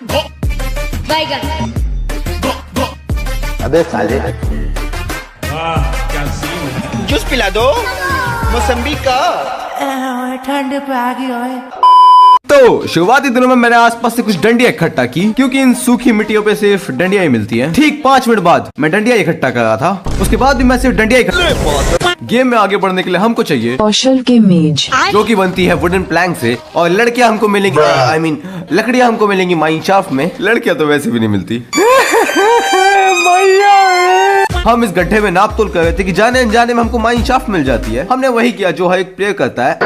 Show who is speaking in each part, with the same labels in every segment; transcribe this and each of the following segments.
Speaker 1: बैगन।
Speaker 2: अबे साले
Speaker 3: क्या सीन है।
Speaker 4: जूस पिला दो मौसम्बी का।
Speaker 5: ठंड पे आ गई ओए।
Speaker 6: तो शुरुआती दिनों में मैंने आसपास से कुछ डंडियां इकट्ठा की, क्योंकि इन सूखी मिट्टियों पे सिर्फ डंडियां ही मिलती हैं। ठीक 5 मिनट बाद मैं डंडियां इकट्ठा कर रहा था। उसके बाद भी मैं सिर्फ डंडियां इकट्ठा। गेम में आगे बढ़ने के लिए हमको चाहिए
Speaker 7: कौशल के मेज,
Speaker 6: जो कि बनती है वुडन प्लैंक से, और लड़कियां हमको मिलेंगी लकड़ियां हमको मिलेंगी माइनक्राफ्ट में। लड़कियां तो वैसे भी नहीं मिलती। हम इस गड्ढे में नाप तोल कर रहे थे कि जाने अनजाने में हमको माइनक्राफ्ट मिल जाती है। हमने वही किया जो हर एक प्ले करता है,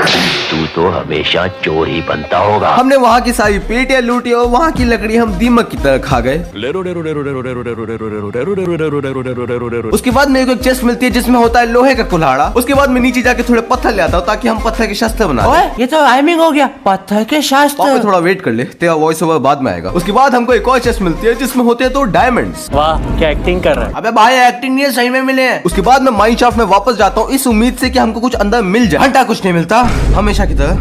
Speaker 2: तू तो हमेशा चोर ही बनता होगा।
Speaker 6: हमने वहाँ की सारी पेटियां लूटी और वहाँ की लकड़ी हम दीमक की तरह खा गए। उसके बाद मेरे को एक चेस्ट मिलती है जिसमें होता है लोहे का कुल्हाड़ा। उसके बाद मैं नीचे जाके थोड़े पत्थर ले आता हूँ ताकि हम पत्थर के शस्त्र बना
Speaker 5: ओए ये तो टाइमिंग हो गया, पत्थर के शास्त्र।
Speaker 6: थोड़ा वेट कर ले, तेरा वॉइस ओवर बाद में आएगा। उसके बाद हमको एक और चेस्ट मिलती है जिसमें होते हैं तो डायमंड्स।
Speaker 5: वाह क्या एक्टिंग कर रहा है।
Speaker 6: अबे भाई एक्टिंग नहीं है, सही में मिले हैं। उसके बाद मैं माइनक्राफ्ट में वापस जाता हूँ इस उम्मीद से कि हमको कुछ अंदर मिल जाए। घंटा कुछ नहीं मिलता, हमेशा की तरह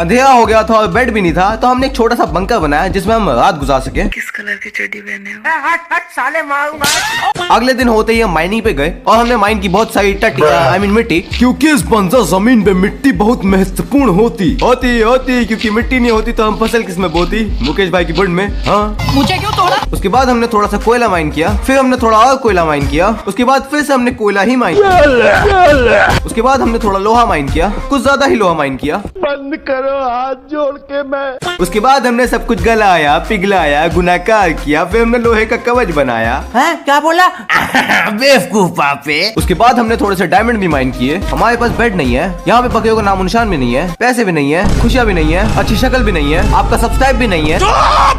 Speaker 6: अंधेरा हो गया था और बेड भी नहीं था, तो हमने एक छोटा सा बंकर बनाया जिसमें हम रात गुजार सके।
Speaker 4: किस कलर की चड्डी पहने हो? हट हट साले मारूंगा।
Speaker 6: अगले दिन होते ही हम माइनिंग पे गए और हमने माइन की बहुत सारी मिट्टी, क्योंकि इस बंजर जमीन पे मिट्टी बहुत महत्वपूर्ण होती क्योंकि मिट्टी नहीं होती तो हम फसल किसमें बोती? मुकेश भाई की बुड में। हाँ,
Speaker 1: मुझे क्यों तोड़ा?
Speaker 6: उसके बाद हमने थोड़ा सा कोयला माइन किया, फिर हमने थोड़ा और कोयला माइन किया, उसके बाद फिर से हमने कोयला ही माइन किया, उसके बाद हमने थोड़ा लोहा माइन किया, कुछ ज्यादा ही लोहा माइन किया।
Speaker 2: बंद करो हाथ जोड़ के मैं।
Speaker 6: उसके बाद हमने सब कुछ गलाया, पिघलाया, गुनाकार किया, फिर हमने लोहे का कवच बनाया।
Speaker 5: हैं क्या बोला?
Speaker 4: बेवकूफ पापे।
Speaker 6: उसके बाद हमने थोड़े से डायमंड भी माइन किए। हमारे पास बेड नहीं है, यहाँ पे बकरियों का नामो निशान भी नहीं है, पैसे भी नहीं है, खुशियाँ भी नहीं है, अच्छी शक्ल भी नहीं है, आपका सब्सक्राइब भी नहीं है।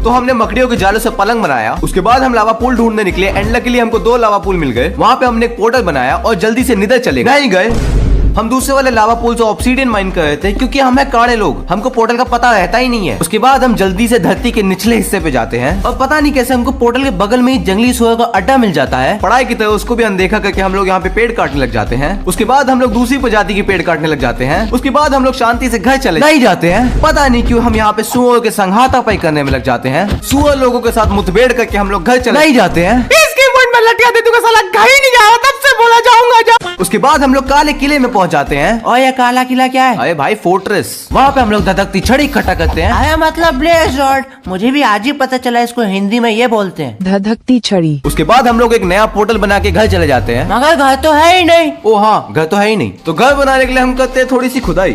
Speaker 6: तो हमने मकड़ियों के जालों से पलंग बनाया। उसके बाद हम लावा पूल ढूंढने निकले एंड लकीली हमको 2 लावा पूल मिल गए। वहाँ पे हमने एक पोर्टल बनाया और जल्दी से निदर चले नहीं गए। हम दूसरे वाले लावा पूल से ऑब्सीडियन माइन कर रहे थे क्योंकि हम है काड़े लोग, हमको पोर्टल का पता रहता ही नहीं है। उसके बाद हम जल्दी से धरती के निचले हिस्से पे जाते हैं और पता नहीं कैसे हमको पोर्टल के बगल में ही जंगली सुअर का अड्डा मिल जाता है। पढ़ाई की तरह उसको भी अनदेखा करके हम लोग यहाँ पे पेड़ काटने लग जाते हैं। उसके बाद हम लोग दूसरी प्रजाति की पेड़ काटने लग जाते हैं। उसके बाद हम लोग शांति से घर चले नहीं जाते हैं। पता नहीं क्यों हम यहाँ पे सुअर के संघातापाई करने में लग जाते हैं। सुअर लोगों के साथ मुठभेड़ करके हम लोग घर चले नहीं जाते हैं। लटिया दे दूंगा साला, घर ही नहीं जा तब से बोला जाऊंगा जा। उसके बाद हम लोग काले किले में पहुंच जाते हैं।
Speaker 5: और ये काला किला क्या है?
Speaker 6: अरे भाई फोर्ट्रेस, वहाँ पे हम लोग धधकती छड़ी इकट्ठा करते हैं।
Speaker 5: अरे मतलब ब्लेज रॉड, मुझे भी आज ही पता चला इसको हिंदी में ये बोलते हैं,
Speaker 7: धधकती छड़ी।
Speaker 6: उसके बाद हम लोग एक नया पोर्टल बना के घर चले जाते हैं।
Speaker 5: मगर घर तो है ही नहीं।
Speaker 6: ओ हाँ, घर तो है ही नहीं, तो घर बनाने के लिए हम करते हैं थोड़ी सी खुदाई।